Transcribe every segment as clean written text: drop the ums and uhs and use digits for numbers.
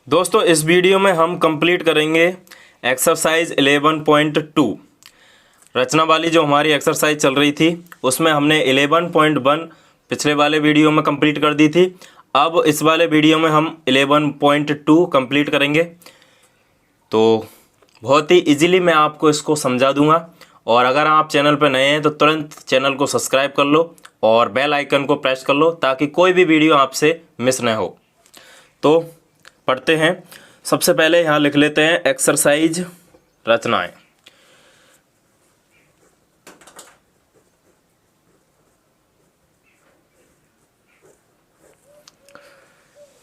दोस्तों इस वीडियो में हम कंप्लीट करेंगे एक्सरसाइज 11.2। रचना वाली जो हमारी एक्सरसाइज चल रही थी उसमें हमने 11.1 पिछले वाले वीडियो में कंप्लीट कर दी थी। अब इस वाले वीडियो में हम 11.2 कंप्लीट करेंगे। तो बहुत ही इजीली मैं आपको इसको समझा दूंगा, और अगर आप चैनल पर नए हैं तो तुरंत चैनल को सब्सक्राइब कर लो और बेल आइकन को प्रेस कर लो ताकि कोई भी वीडियो आपसे मिस न हो। तो पढ़ते हैं। सबसे पहले यहाँ लिख लेते हैं एक्सरसाइज रचनाएं।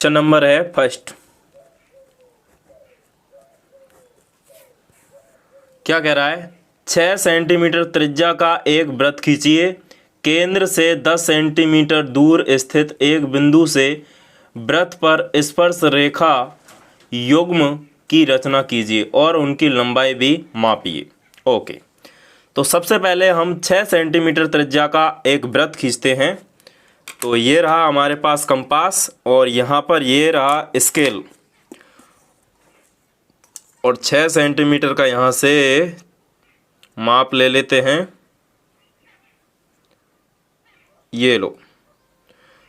क्वेश्चन नंबर है फर्स्ट। क्या कह रहा है? 6 सेंटीमीटर त्रिज्या का एक वृत्त खींचिए। केंद्र से 10 सेंटीमीटर दूर स्थित एक बिंदु से वृत्त पर स्पर्श रेखा युग्म की रचना कीजिए और उनकी लंबाई भी मापिए। ओके, तो सबसे पहले हम 6 सेंटीमीटर त्रिज्या का एक वृत्त खींचते हैं। तो ये रहा हमारे पास कंपास और यहाँ पर ये रहा स्केल, और 6 सेंटीमीटर का यहाँ से माप ले लेते हैं। ये लो,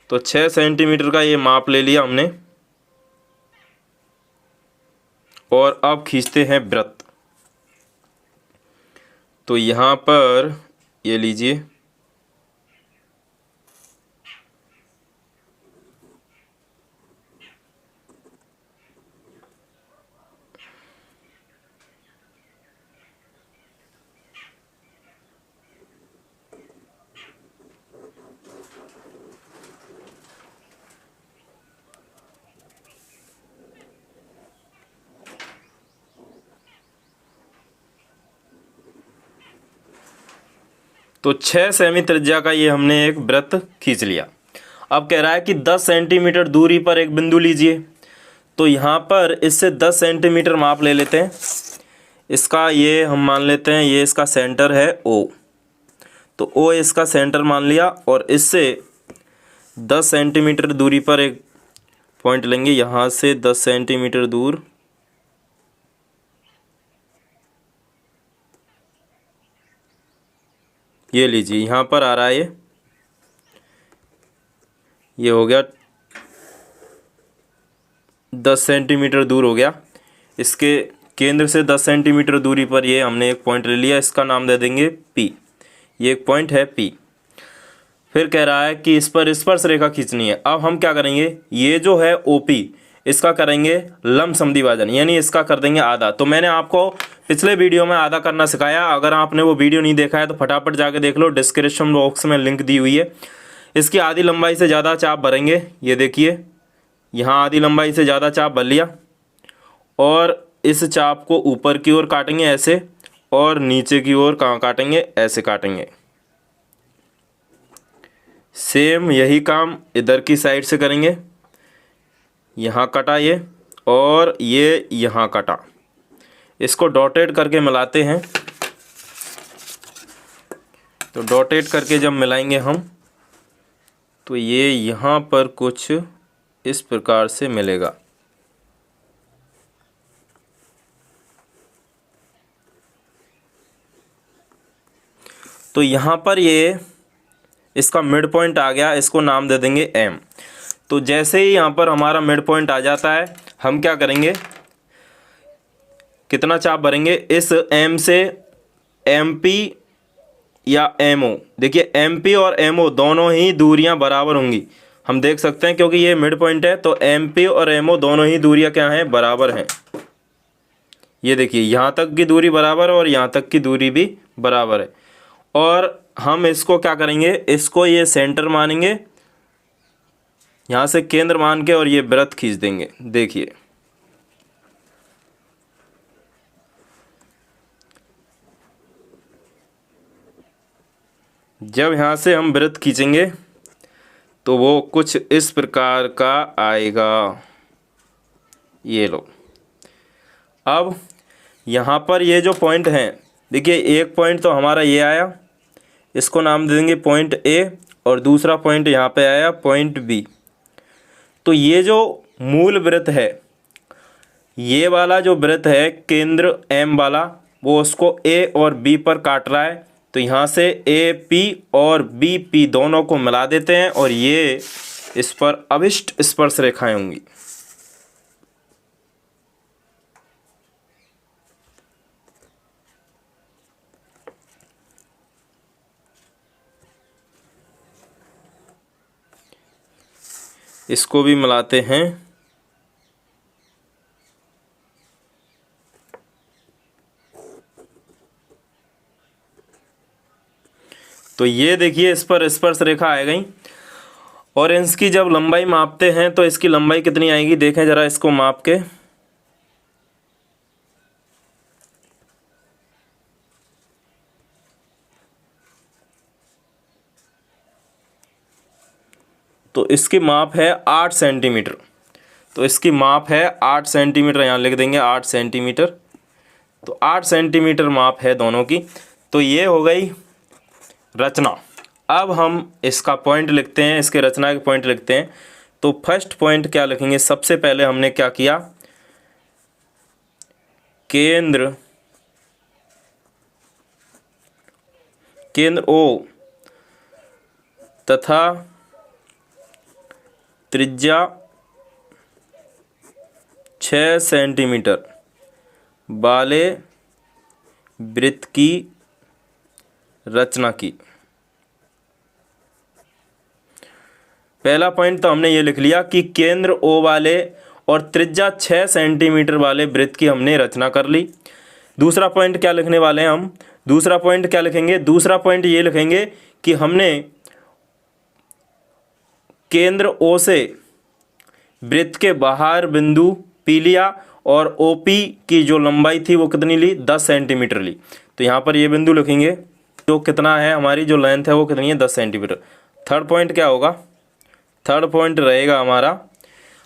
तो 6 सेंटीमीटर का ये माप ले लिया हमने, और अब खींचते हैं वृत्त। तो यहाँ पर ये लीजिए, तो 6 सेमी त्रिज्या का ये हमने एक वृत्त खींच लिया। अब कह रहा है कि 10 सेंटीमीटर दूरी पर एक बिंदु लीजिए। तो यहाँ पर इससे 10 सेंटीमीटर माप ले लेते हैं। इसका ये हम मान लेते हैं, ये इसका सेंटर है O। तो O इसका सेंटर मान लिया, और इससे 10 सेंटीमीटर दूरी पर एक पॉइंट लेंगे। यहाँ से 10 सेंटीमीटर दूर ये लीजिए, यहाँ पर आ रहा है ये हो गया 10 सेंटीमीटर दूर हो गया। इसके केंद्र से 10 सेंटीमीटर दूरी पर ये हमने एक पॉइंट ले लिया, इसका नाम दे देंगे P। ये एक पॉइंट है P। फिर कह रहा है कि इस पर स्पर्श रेखा खींचनी है। अब हम क्या करेंगे, ये जो है OP इसका करेंगे लमसम विभाजन, यानी इसका कर देंगे आधा। तो मैंने आपको पिछले वीडियो में आधा करना सिखाया। अगर आपने वो वीडियो नहीं देखा है तो फटाफट जाके देख लो, डिस्क्रिप्शन बॉक्स में लिंक दी हुई है। इसकी आधी लंबाई से ज़्यादा चाप भरेंगे। ये देखिए, यहाँ आधी लंबाई से ज़्यादा चाप भर लिया, और इस चाप को ऊपर की ओर काटेंगे ऐसे, और नीचे की ओर कहाँ काटेंगे, ऐसे काटेंगे। सेम यही काम इधर की साइड से करेंगे। यहाँ कटा ये, और ये यहाँ कटा। इसको डॉटेड करके मिलाते हैं। तो डॉटेड करके जब मिलाएंगे हम, तो ये यहाँ पर कुछ इस प्रकार से मिलेगा। तो यहाँ पर ये इसका मिड पॉइंट आ गया, इसको नाम दे देंगे M। तो जैसे ही यहाँ पर हमारा मिड पॉइंट आ जाता है, हम क्या करेंगे, कितना चाप भरेंगे, इस M से MP या MO। देखिए MP और MO दोनों ही दूरियां बराबर होंगी, हम देख सकते हैं, क्योंकि ये मिड पॉइंट है। तो MP और MO दोनों ही दूरियां क्या हैं, बराबर हैं। ये देखिए, यहाँ तक की दूरी बराबर है और यहाँ तक की दूरी भी बराबर है। और हम इसको क्या करेंगे, इसको ये सेंटर मानेंगे, यहाँ से केंद्र मान के, और ये वृत्त खींच देंगे। देखिए, जब यहाँ से हम वृत्त खींचेंगे तो वो कुछ इस प्रकार का आएगा। ये लो, अब यहाँ पर ये जो पॉइंट हैं, देखिए एक पॉइंट तो हमारा ये आया, इसको नाम दे देंगे पॉइंट A, और दूसरा पॉइंट यहाँ पे आया पॉइंट B। तो ये जो मूल वृत्त है ये वाला जो वृत्त है केंद्र एम वाला, वो उसको ए और बी पर काट रहा है, तो यहाँ से ए पी और बी पी दोनों को मिला देते हैं और ये इस पर अभिष्ट स्पर्श रेखाएं होंगी। इसको भी मिलाते हैं। तो ये देखिए इस पर स्पर्श रेखा आ गई और इसकी जब लंबाई मापते हैं तो इसकी लंबाई कितनी आएगी, देखें जरा इसको माप के। तो इसकी माप है 8 सेंटीमीटर। तो इसकी माप है 8 सेंटीमीटर, यहाँ लिख देंगे 8 सेंटीमीटर। तो 8 सेंटीमीटर माप है दोनों की। तो ये हो गई रचना। अब हम इसका पॉइंट लिखते हैं, इसके रचना के पॉइंट लिखते हैं। तो फर्स्ट पॉइंट क्या लिखेंगे, सबसे पहले हमने क्या किया, केंद्र ओ तथा त्रिज्या 6 सेंटीमीटर वाले वृत्त की रचना की। पहला पॉइंट तो हमने ये लिख लिया कि केंद्र ओ वाले और त्रिज्या 6 सेंटीमीटर वाले वृत्त की हमने रचना कर ली। दूसरा पॉइंट क्या लिखने वाले हैं हम, दूसरा पॉइंट क्या लिखेंगे, दूसरा पॉइंट ये लिखेंगे कि हमने केंद्र ओ से वृत्त के बाहर बिंदु पी लिया और ओपी की जो लंबाई थी वो कितनी ली, 10 सेंटीमीटर ली। तो यहाँ पर ये बिंदु लिखेंगे, जो कितना है हमारी जो लेंथ है वो कितनी है, 10 सेंटीमीटर। थर्ड पॉइंट क्या होगा, थर्ड पॉइंट रहेगा हमारा,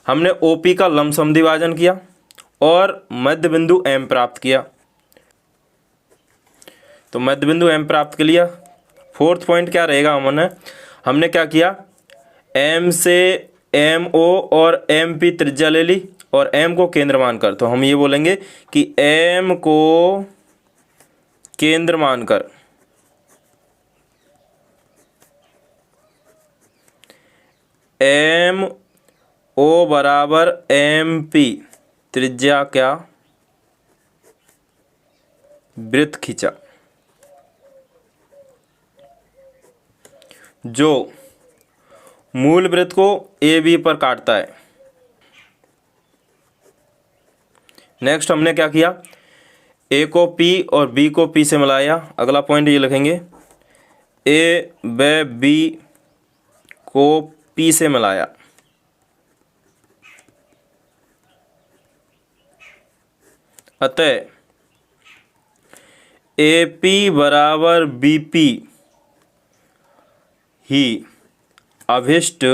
हमने ओपी का लंबसम विभाजन किया और मध्य बिंदु एम प्राप्त किया। तो मध्य बिंदु एम प्राप्त कर लिया। फोर्थ पॉइंट क्या रहेगा, हमने क्या किया, एम से एम ओ और एम पी त्रिज्या ले ली और एम को केंद्र मानकर, तो हम ये बोलेंगे कि एम को केंद्र मानकर एम ओ बराबर एम पी त्रिज्या क्या वृत्त खींचा, जो मूल वृत्त को ए बी पर काटता है। नेक्स्ट हमने क्या किया, ए को पी और बी को पी से मिलाया। अगला पॉइंट ये लिखेंगे, ए व बी को पी से मिलाया। अतः ए पी बराबर बी पी ही अभिष्ट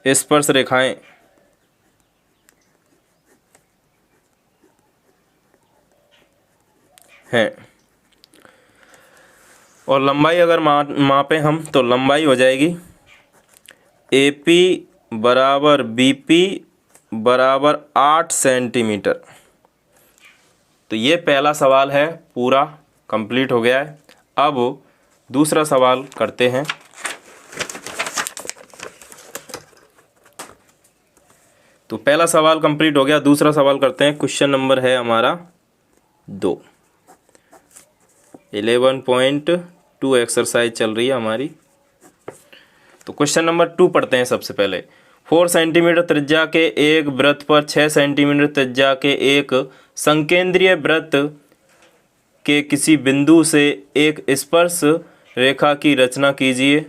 स्पर्श रेखाएं हैं। और लंबाई अगर मापें हम तो लंबाई हो जाएगी ए पी बराबर बी पी बराबर 8 सेंटीमीटर। तो ये पहला सवाल है, पूरा कंप्लीट हो गया है। अब दूसरा सवाल करते हैं। तो पहला सवाल कंप्लीट हो गया, दूसरा सवाल करते हैं। क्वेश्चन नंबर है हमारा 2, 11.2 एक्सरसाइज चल रही है हमारी। तो क्वेश्चन नंबर 2 पढ़ते हैं सबसे पहले। 4 सेंटीमीटर त्रिज्या के एक वृत्त पर 6 सेंटीमीटर त्रिज्या के एक संकेंद्रीय वृत्त के किसी बिंदु से एक स्पर्श रेखा की रचना कीजिए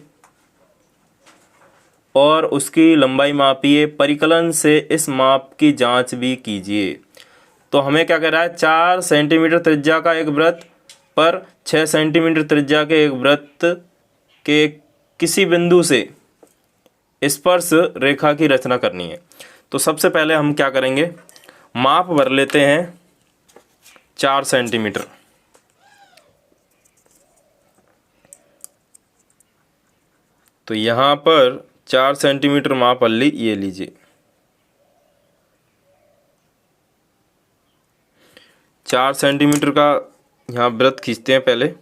और उसकी लंबाई मापिए, परिकलन से इस माप की जांच भी कीजिए। तो हमें क्या कह रहा है, 4 सेंटीमीटर त्रिज्या का एक वृत्त पर 6 सेंटीमीटर त्रिज्या के एक वृत्त के किसी बिंदु से स्पर्श रेखा की रचना करनी है। तो सबसे पहले हम क्या करेंगे, माप भर लेते हैं 4 सेंटीमीटर। तो यहाँ पर 4 सेंटीमीटर माप भर ली, ये लीजिए। 4 सेंटीमीटर का यहाँ वृत्त खींचते हैं पहले।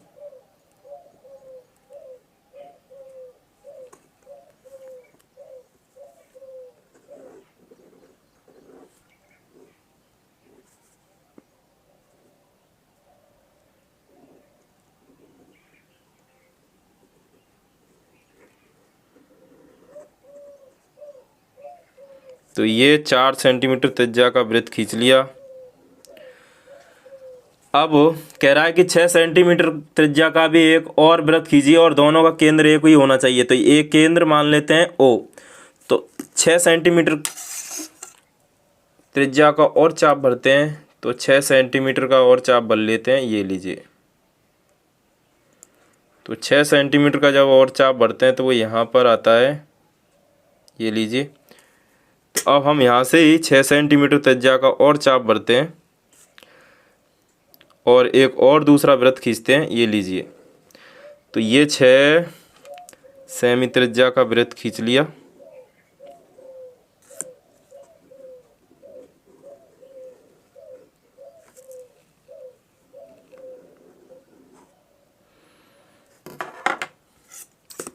तो ये 4 सेंटीमीटर त्रिज्या का वृत्त खींच लिया। अब कह रहा है कि 6 सेंटीमीटर त्रिज्या का भी एक और वृत्त खींचिए और दोनों का केंद्र एक ही होना चाहिए। तो एक केंद्र मान लेते हैं O। तो 6 सेंटीमीटर त्रिज्या का और चाप भरते हैं। तो 6 सेंटीमीटर का और चाप भर लेते हैं, ये लीजिए। तो 6 सेंटीमीटर का जब और चाप भरते हैं तो वो यहाँ पर आता है, ये लीजिए। तो अब हम यहाँ से ही 6 सेंटीमीटर त्रिज्या का और चाप भरते हैं और एक और दूसरा वृत्त खींचते हैं, ये लीजिए। तो ये 6 सेमी त्रिज्या का वृत्त खींच लिया।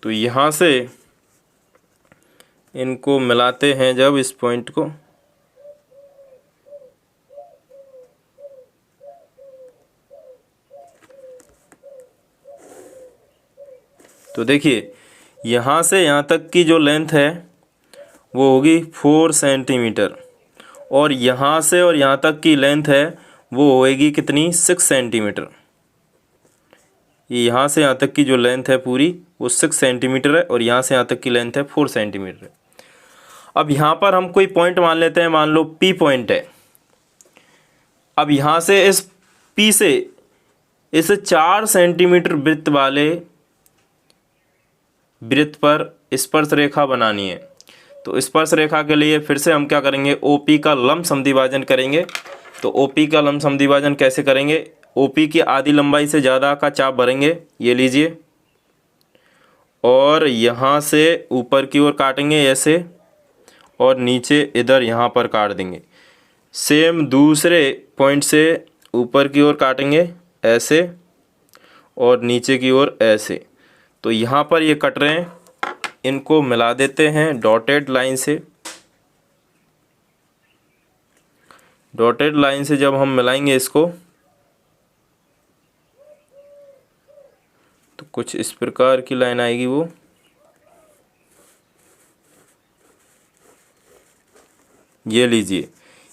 तो यहाँ से इनको मिलाते हैं जब इस पॉइंट को, तो देखिए यहाँ से यहाँ तक की जो लेंथ है वो होगी 4 सेंटीमीटर और यहाँ से और यहाँ तक की लेंथ है वो होएगी कितनी, 6 सेंटीमीटर। ये यहाँ से यहाँ तक की जो लेंथ है पूरी वो 6 सेंटीमीटर है और यहाँ से यहाँ तक की लेंथ है 4 सेंटीमीटर है। अब यहाँ पर हम कोई पॉइंट मान लेते हैं, मान लो P पॉइंट है। अब यहाँ से इस P से इस 4 सेंटीमीटर वृत्त वाले वृत्त पर स्पर्श रेखा बनानी है। तो स्पर्श रेखा के लिए फिर से हम क्या करेंगे, OP का लंब समद्विभाजन करेंगे। तो OP का लंब समद्विभाजन कैसे करेंगे, OP की आधी लंबाई से ज़्यादा का चाप भरेंगे, ये लीजिए, और यहाँ से ऊपर की ओर काटेंगे ऐसे और नीचे इधर यहाँ पर काट देंगे। सेम दूसरे पॉइंट से ऊपर की ओर काटेंगे ऐसे और नीचे की ओर ऐसे। तो यहाँ पर ये कट रहे हैं, इनको मिला देते हैं डॉटेड लाइन से। डॉटेड लाइन से जब हम मिलाएंगे इसको तो कुछ इस प्रकार की लाइन आएगी वो। ये लीजिए,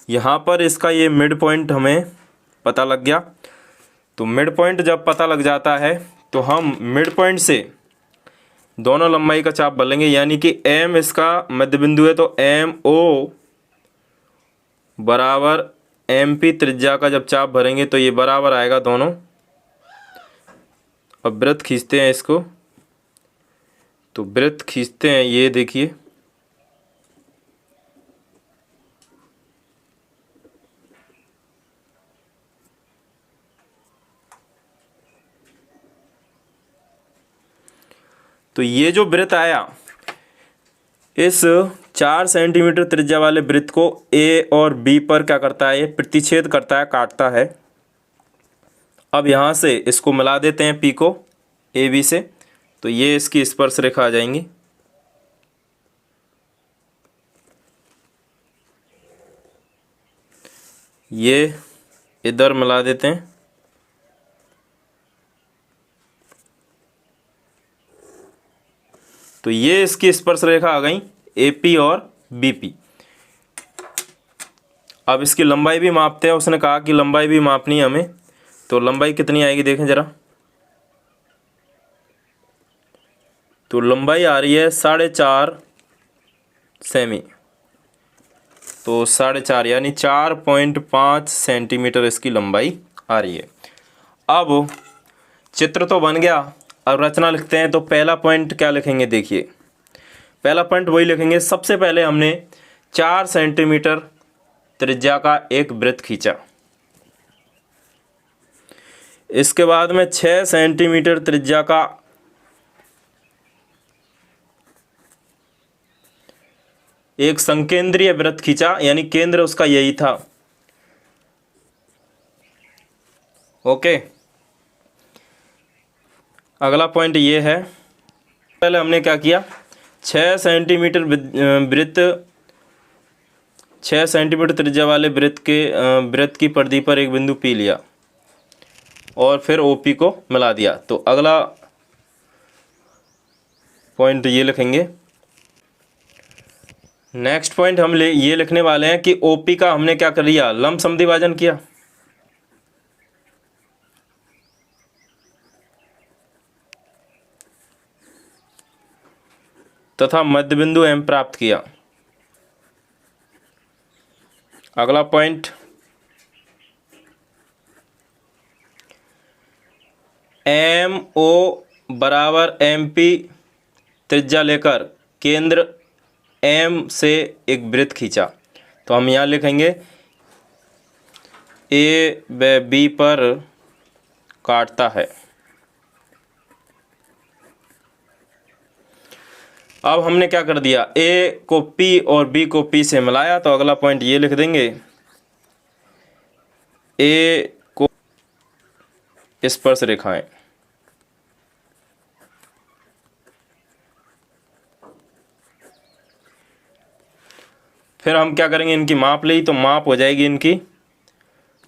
यहाँ पर इसका ये मिड पॉइंट हमें पता लग गया। तो मिड पॉइंट जब पता लग जाता है तो हम मिड पॉइंट से दोनों लंबाई का चाप भरेंगे, यानी कि M इसका मध्य बिंदु है तो MO बराबर MP त्रिज्या का जब चाप भरेंगे तो ये बराबर आएगा दोनों। अब वृत्त खींचते हैं इसको। तो वृत्त खींचते हैं, ये देखिए, तो ये जो वृत्त आया इस 4 सेंटीमीटर त्रिज्या वाले वृत्त को A और B पर क्या करता है, ये प्रतिच्छेद करता है, काटता है। अब यहाँ से इसको मिला देते हैं P को AB से, तो ये इसकी स्पर्श रेखा आ जाएंगी। ये इधर मिला देते हैं। तो ये इसकी स्पर्श रेखा आ गई AP और BP। अब इसकी लंबाई भी मापते हैं, उसने कहा कि लंबाई भी मापनी है हमें। तो लंबाई कितनी आएगी देखें ज़रा। तो लंबाई आ रही है 4.5 सेमी। तो 4.5 यानी 4.5 सेंटीमीटर इसकी लंबाई आ रही है। अब चित्र तो बन गया, अब रचना लिखते हैं। तो पहला पॉइंट क्या लिखेंगे, देखिए पहला पॉइंट वही लिखेंगे। सबसे पहले हमने 4 सेंटीमीटर त्रिज्या का एक वृत्त खींचा। इसके बाद में 6 सेंटीमीटर त्रिज्या का एक संकेंद्रीय वृत्त खींचा, यानी केंद्र उसका यही था। ओके, अगला पॉइंट ये है, पहले हमने क्या किया, 6 सेंटीमीटर वृत्त 6 सेंटीमीटर त्रिज्या वाले वृत्त की परिधि पर एक बिंदु P लिया और फिर OP को मिला दिया। तो अगला पॉइंट ये लिखेंगे। नेक्स्ट पॉइंट हम ये लिखने वाले हैं कि OP का हमने क्या कर लिया, लंब समद्विभाजन किया तथा मध्य बिंदु M प्राप्त किया। अगला पॉइंट, MO बराबर MP त्रिज्या लेकर केंद्र M से एक वृत्त खींचा। तो हम यहाँ लिखेंगे A व B पर काटता है। अब हमने क्या कर दिया, A को P और B को P से मिलाया। तो अगला पॉइंट ये लिख देंगे, A को स्पर्श रेखाएं। फिर हम क्या करेंगे, इनकी माप ली तो माप हो जाएगी, इनकी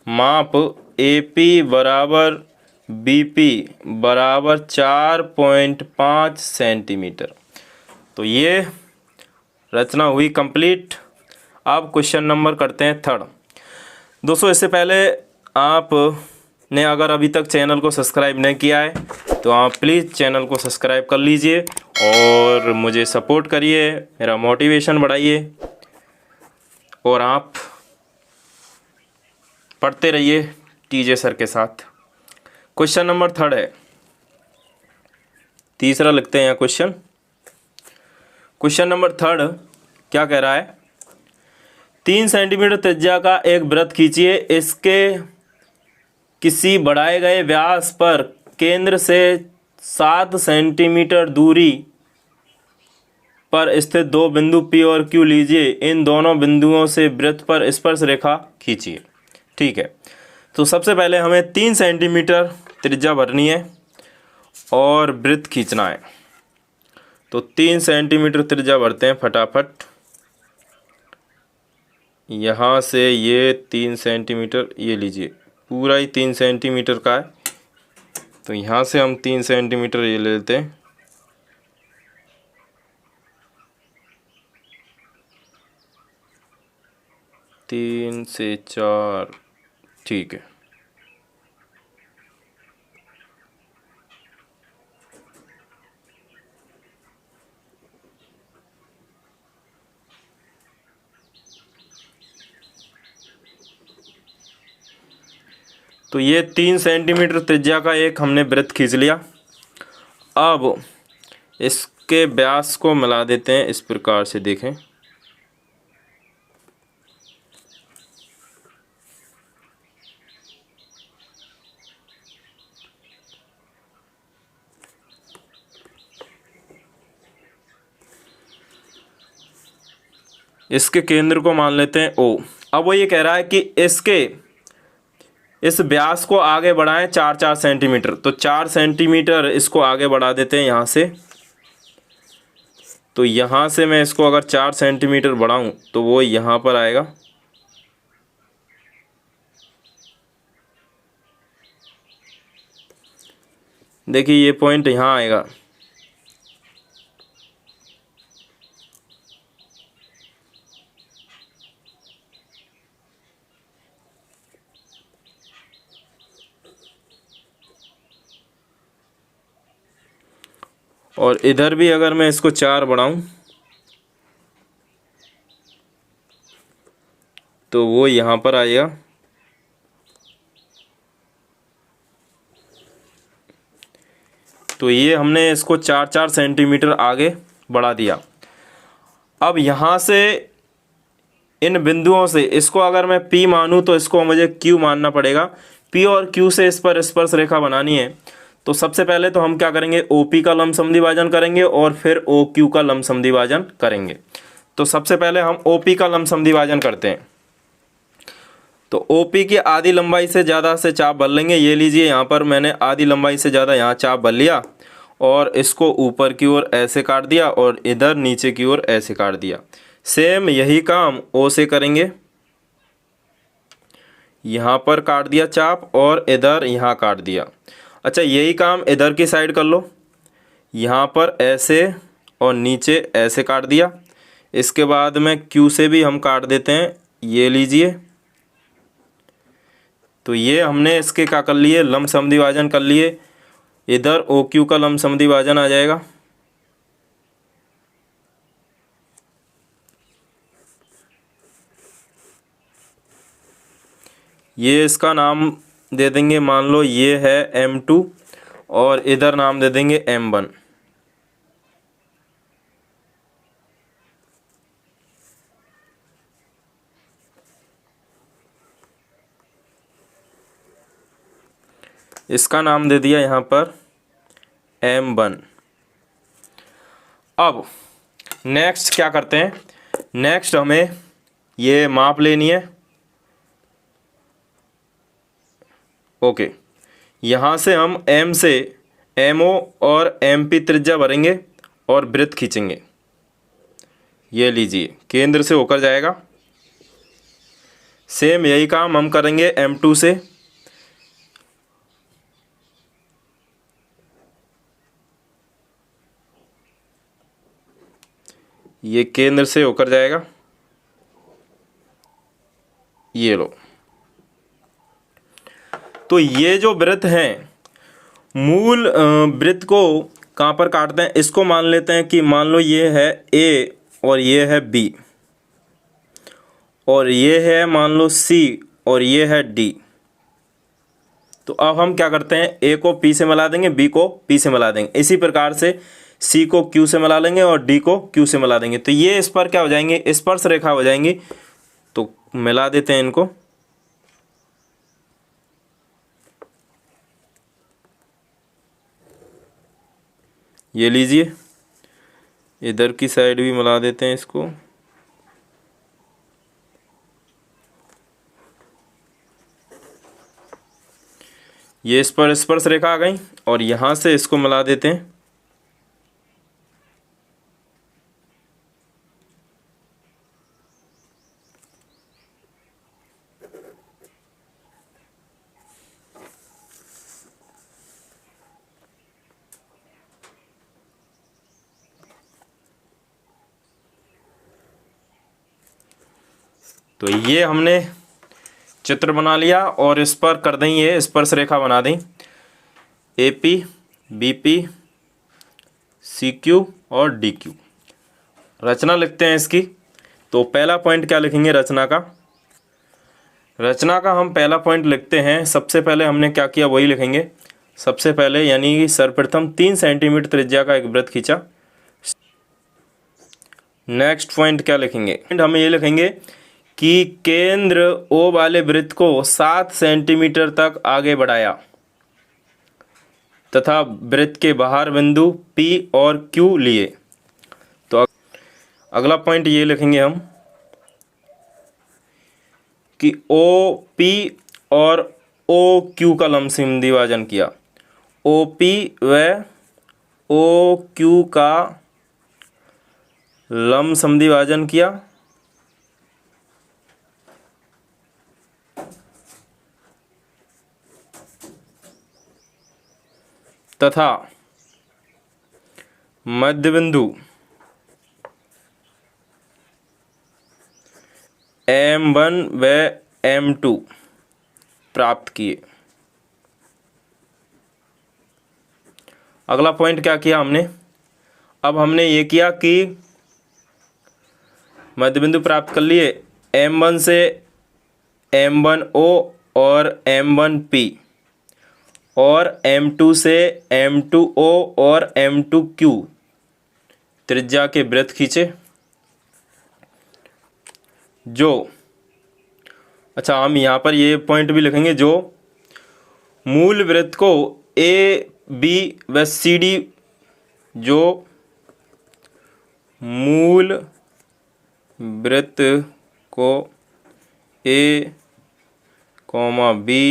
माप AP बराबर BP बराबर 4.5 सेंटीमीटर। तो ये रचना हुई कंप्लीट। अब क्वेश्चन नंबर करते हैं 3rd। दोस्तों, इससे पहले आपने अगर अभी तक चैनल को सब्सक्राइब नहीं किया है तो आप प्लीज़ चैनल को सब्सक्राइब कर लीजिए और मुझे सपोर्ट करिए, मेरा मोटिवेशन बढ़ाइए और आप पढ़ते रहिए टीजे सर के साथ। क्वेश्चन नंबर 3rd है, तीसरा लिखते हैं यहाँ क्वेश्चन। क्वेश्चन नंबर 3rd क्या कह रहा है, 3 सेंटीमीटर त्रिज्या का एक वृत्त खींचिए। इसके किसी बढ़ाए गए व्यास पर केंद्र से 7 सेंटीमीटर दूरी पर स्थित दो बिंदु P और Q लीजिए। इन दोनों बिंदुओं से वृत्त पर स्पर्श रेखा खींचिए। ठीक है, तो सबसे पहले हमें 3 सेंटीमीटर त्रिज्या भरनी है और वृत्त खींचना है। तो 3 सेंटीमीटर त्रिज्या भरते हैं फटाफट। यहाँ से ये 3 सेंटीमीटर, ये लीजिए पूरा ही 3 सेंटीमीटर का है। तो यहाँ से हम 3 सेंटीमीटर ये ले लेते हैं। तीन से 4, ठीक है। तो ये 3 सेंटीमीटर त्रिज्या का एक हमने वृत्त खींच लिया। अब इसके व्यास को मिला देते हैं इस प्रकार से, देखें। इसके केंद्र को मान लेते हैं O। अब वो ये कह रहा है कि इस व्यास को आगे बढ़ाएं 4 सेंटीमीटर। तो 4 सेंटीमीटर इसको आगे बढ़ा देते हैं यहाँ से। तो यहाँ से मैं इसको अगर 4 सेंटीमीटर बढ़ाऊँ तो वो यहाँ पर आएगा। देखिए ये पॉइंट यहाँ आएगा। और इधर भी अगर मैं इसको 4 बढ़ाऊं तो वो यहाँ पर आएगा। तो ये हमने इसको 4 सेंटीमीटर आगे बढ़ा दिया। अब यहाँ से इन बिंदुओं से इसको अगर मैं P मानूं तो इसको मुझे Q मानना पड़ेगा। P और Q से इस पर स्पर्श रेखा बनानी है। तो सबसे पहले तो हम क्या करेंगे, OP का लंब समद्विभाजन करेंगे और फिर OQ का लंब समद्विभाजन करेंगे। तो सबसे पहले हम OP का लंब समद्विभाजन करते हैं। तो OP की आधी लंबाई से ज़्यादा से चाप भर लेंगे। ये लीजिए यहाँ पर मैंने आधी लंबाई से ज़्यादा यहाँ चाप भर लिया और इसको ऊपर की ओर ऐसे काट दिया और इधर नीचे की ओर ऐसे काट दिया। सेम यही काम O से करेंगे। यहाँ पर काट दिया चाप और इधर यहाँ काट दिया। अच्छा, यही काम इधर की साइड कर लो। यहाँ पर ऐसे और नीचे ऐसे काट दिया। इसके बाद में Q से भी हम काट देते हैं। ये लीजिए, तो ये हमने इसके क्या कर लिए, लंब समद्विभाजन कर लिए। इधर OQ का लंब समद्विभाजन आ जाएगा। ये इसका नाम दे देंगे, मान लो ये है M2 और इधर नाम दे देंगे M1। इसका नाम दे दिया यहाँ पर M1। अब नेक्स्ट क्या करते हैं, नेक्स्ट हमें ये माप लेनी है। ओके, यहाँ से हम M से MO और MP त्रिज्या भरेंगे और वृत्त खींचेंगे। ये लीजिए, केंद्र से होकर जाएगा। सेम यही काम हम करेंगे M2 से। ये केंद्र से होकर जाएगा। ये लो, तो ये जो वृत्त हैं, मूल वृत्त को कहाँ पर काटते हैं, इसको मान लेते हैं कि मान लो ये है A और ये है B और ये है मान लो C और ये है D। तो अब हम क्या करते हैं, A को P से मिला देंगे, B को P से मिला देंगे। इसी प्रकार से C को Q से मिला लेंगे और D को Q से मिला देंगे। तो ये इस पर क्या हो जाएंगे, स्पर्श रेखा हो जाएंगी। तो मिला देते हैं इनको। ये लीजिए, इधर की साइड भी मिला देते हैं इसको। ये इस पर स्पर्श रेखा आ गई और यहाँ से इसको मिला देते हैं। तो ये हमने चित्र बना लिया और इस पर कर दें, ये स्पर्श रेखा बना दें। AP, BP, CQ और DQ। रचना लिखते हैं इसकी। तो पहला पॉइंट क्या लिखेंगे, रचना का। रचना का हम पहला पॉइंट लिखते हैं। सबसे पहले हमने क्या किया वही लिखेंगे। सबसे पहले यानी सर्वप्रथम 3 सेंटीमीटर त्रिज्या का एक वृत्त खींचा। नेक्स्ट पॉइंट क्या लिखेंगे, हम ये लिखेंगे कि केंद्र O वाले वृत्त को 7 सेंटीमीटर तक आगे बढ़ाया तथा वृत्त के बाहर बिंदु P और Q लिए। तो अगला पॉइंट ये लिखेंगे हम कि OP और OQ का लंब समद्विभाजन किया। OP व OQ का लंब समद्विभाजन किया तथा मध्य बिंदु M1 व M2 प्राप्त किए। अगला पॉइंट क्या किया हमने, अब हमने ये किया कि मध्य बिंदु प्राप्त कर लिए। M1 से M1O और M1P और M2 से M2O और M2Q त्रिज्या के वृत्त खींचे। जो अच्छा, हम यहाँ पर ये पॉइंट भी लिखेंगे, जो मूल वृत्त को AB व CD, जो मूल वृत्त को A, कॉमा बी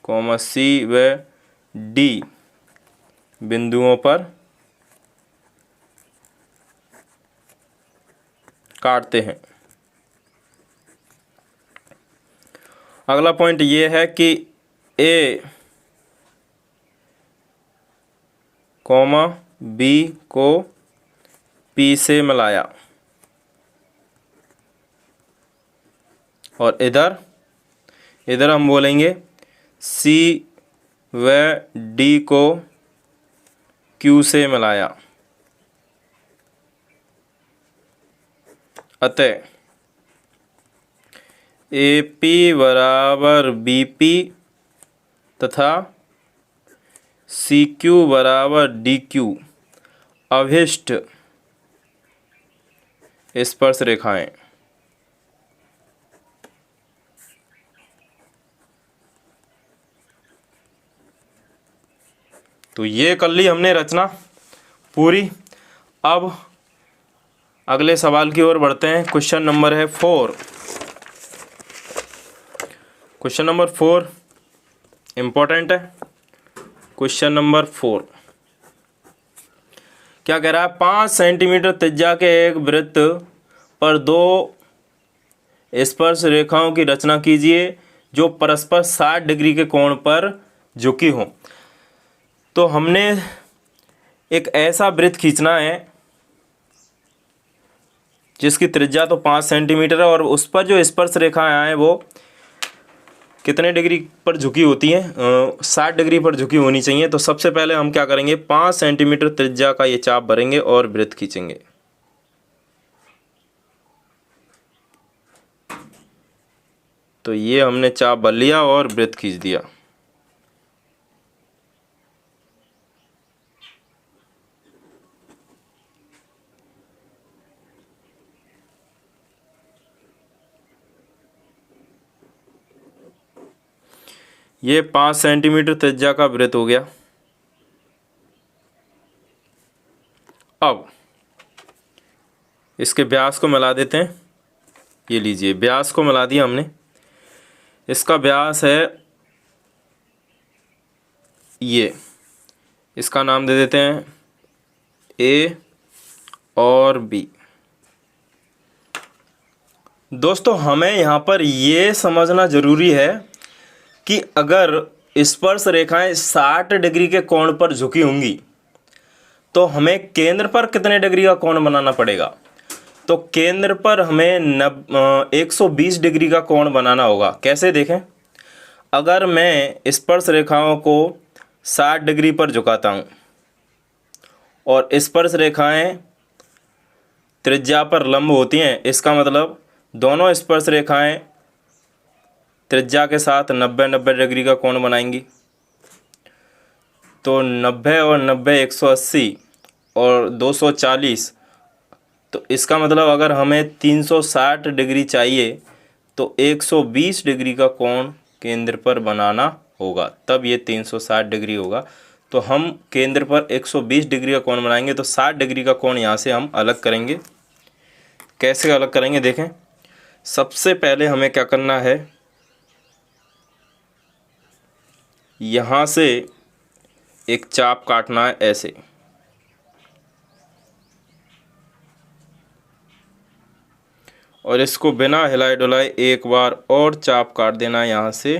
कॉमा सी व डी बिंदुओं पर काटते हैं। अगला पॉइंट ये है कि ए कॉमा बी को पी से मिलाया और इधर हम बोलेंगे सी व डी को क्यू से मिलाया। अतः ए पी बराबर बी पी तथा सी क्यू बराबर डी क्यू अभिष्ट स्पर्श रेखाएं। तो ये कर ली हमने रचना पूरी। अब अगले सवाल की ओर बढ़ते हैं। क्वेश्चन नंबर है 4। क्वेश्चन नंबर 4 इम्पोर्टेंट है। क्वेश्चन नंबर 4 क्या कह रहा है? 5 सेंटीमीटर त्रिज्या के एक वृत्त पर 2 स्पर्श रेखाओं की रचना कीजिए जो परस्पर 60 डिग्री के कोण पर झुकी हों। तो हमने एक ऐसा वृत्त खींचना है जिसकी त्रिज्या तो 5 सेंटीमीटर है और उस पर जो स्पर्श रेखाएं आए वो कितने डिग्री पर झुकी होती हैं? 60 डिग्री पर झुकी होनी चाहिए। तो सबसे पहले हम क्या करेंगे? 5 सेंटीमीटर त्रिज्या का ये चाप भरेंगे और वृत्त खींचेंगे। तो ये हमने चाप भर लिया और वृत्त खींच दिया। ये 5 सेंटीमीटर त्रिज्या का वृत्त हो गया। अब इसके व्यास को मिला देते हैं। ये लीजिए, व्यास को मिला दिया हमने। इसका व्यास है ये, इसका नाम दे देते हैं ए और बी। दोस्तों हमें यहाँ पर ये समझना ज़रूरी है कि अगर स्पर्श रेखाएं 60 डिग्री के कोण पर झुकी होंगी तो हमें केंद्र पर कितने डिग्री का कोण बनाना पड़ेगा? तो केंद्र पर हमें 120 डिग्री का कोण बनाना होगा। कैसे देखें? अगर मैं स्पर्श रेखाओं को 60 डिग्री पर झुकाता हूँ और स्पर्श रेखाएं त्रिज्या पर लंब होती हैं, इसका मतलब दोनों स्पर्श रेखाएं त्रिज्या के साथ 90-90 डिग्री का कोण बनाएंगी। तो 90 और 90 180 और 240। तो इसका मतलब अगर हमें 360 डिग्री चाहिए तो 120 डिग्री का कोण केंद्र पर बनाना होगा, तब ये 360 डिग्री होगा। तो हम केंद्र पर 120 डिग्री का कोण बनाएंगे तो 60 डिग्री का कोण यहाँ से हम अलग करेंगे। कैसे अलग करेंगे देखें। सबसे पहले हमें क्या करना है, यहाँ से एक चाप काटना है ऐसे, और इसको बिना हिलाए डुलाए एक बार और चाप काट देना है यहाँ से।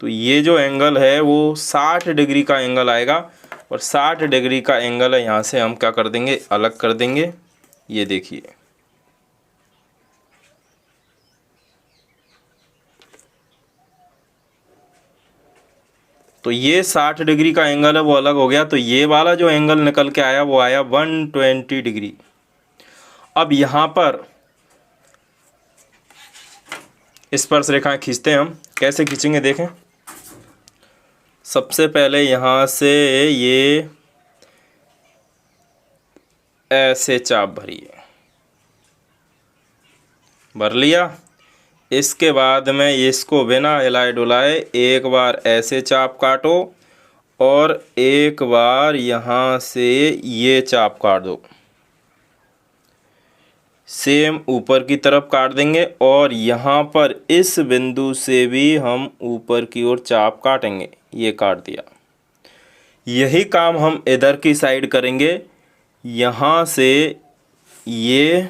तो ये जो एंगल है वो 60 डिग्री का एंगल आएगा और 60 डिग्री का एंगल है, यहाँ से हम क्या कर देंगे? अलग कर देंगे। ये देखिए, तो ये 60 डिग्री का एंगल है वो अलग हो गया। तो ये वाला जो एंगल निकल के आया वो आया 120 डिग्री। अब यहाँ पर स्पर्श रेखाएं खींचते हैं हम। कैसे खींचेंगे देखें। सबसे पहले यहाँ से ये ऐसे चाप भरिए, भर लिया। इसके बाद में इसको बिना हिलाए डुलाए एक बार ऐसे चाप काटो और एक बार यहाँ से ये चाप काट दो। सेम ऊपर की तरफ काट देंगे और यहाँ पर इस बिंदु से भी हम ऊपर की ओर चाप काटेंगे। ये काट दिया। यही काम हम इधर की साइड करेंगे। यहाँ से ये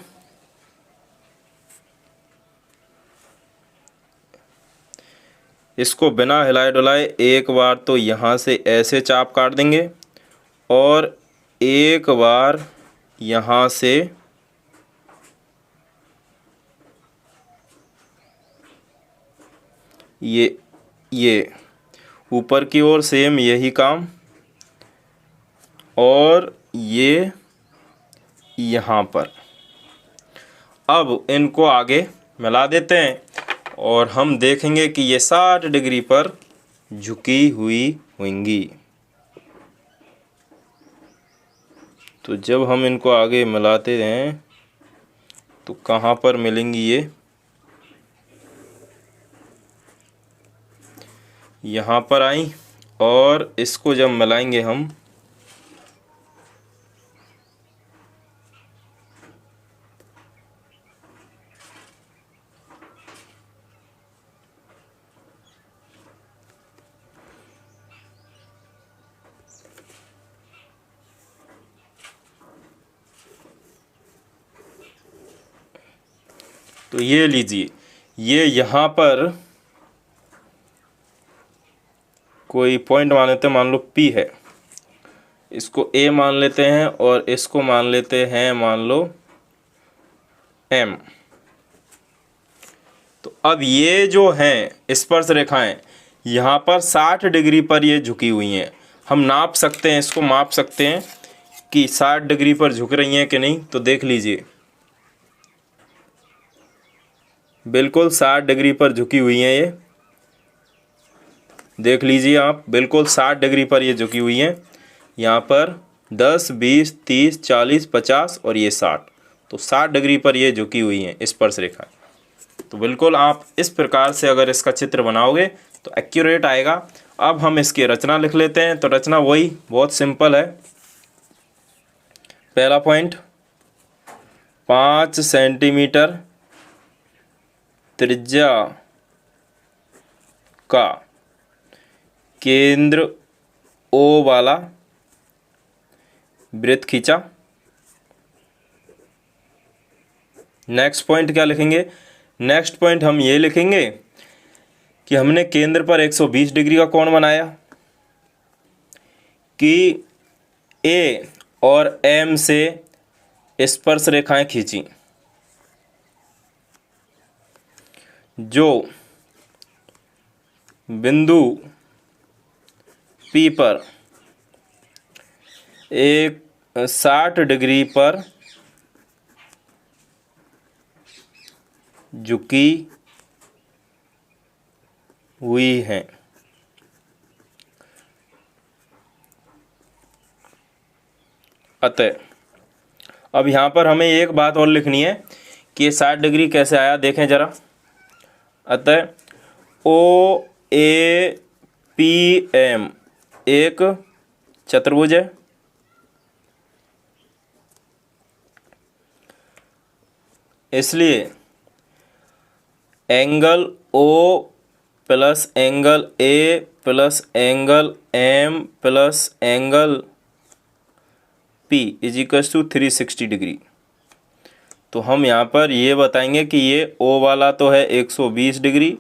इसको बिना हिलाए डुलाए एक बार तो यहाँ से ऐसे चाप काट देंगे और एक बार यहाँ से ये ऊपर की ओर सेम यही काम और ये यहाँ पर। अब इनको आगे मिला देते हैं और हम देखेंगे कि ये 60 डिग्री पर झुकी हुई होंगी। तो जब हम इनको आगे मिलाते हैं तो कहाँ पर मिलेंगी ये, यहाँ पर आई और इसको जब मिलाएंगे हम तो ये लीजिए, ये यहाँ पर कोई पॉइंट मान लेते हैं, मान लो P है, इसको A मान लेते हैं और इसको मान लेते हैं मान लो M। तो अब ये जो हैं स्पर्श रेखाएं यहाँ पर 60 डिग्री पर ये झुकी हुई हैं। हम नाप सकते हैं, इसको माप सकते हैं कि 60 डिग्री पर झुक रही हैं कि नहीं। तो देख लीजिए, बिल्कुल 60 डिग्री पर झुकी हुई हैं। ये देख लीजिए आप, बिल्कुल 60 डिग्री पर ये झुकी हुई हैं। यहाँ पर 10, 20, 30, 40, 50 और ये 60। तो 60 डिग्री पर ये झुकी हुई हैं स्पर्श रेखा। तो बिल्कुल आप इस प्रकार से अगर इसका चित्र बनाओगे तो एक्यूरेट आएगा। अब हम इसकी रचना लिख लेते हैं। तो रचना वही बहुत सिंपल है। पहला पॉइंट, 5 सेंटीमीटर त्रिज्या का केंद्र O वाला वृत्त खींचा। नेक्स्ट पॉइंट क्या लिखेंगे? नेक्स्ट पॉइंट हम ये लिखेंगे कि हमने केंद्र पर 120 डिग्री का कोण बनाया, कि A और M से स्पर्श रेखाएं खींची, जो बिंदु P पर 60 डिग्री पर झुकी हुई है। अतः अब यहाँ पर हमें एक बात और लिखनी है कि 60 डिग्री कैसे आया, देखें जरा। अतः OAPM एक चतुर्भुज है, इसलिए angle O plus angle A plus angle M plus angle P is equal to 360 degree. तो हम यहाँ पर ये बताएंगे कि ये O वाला तो है 120 डिग्री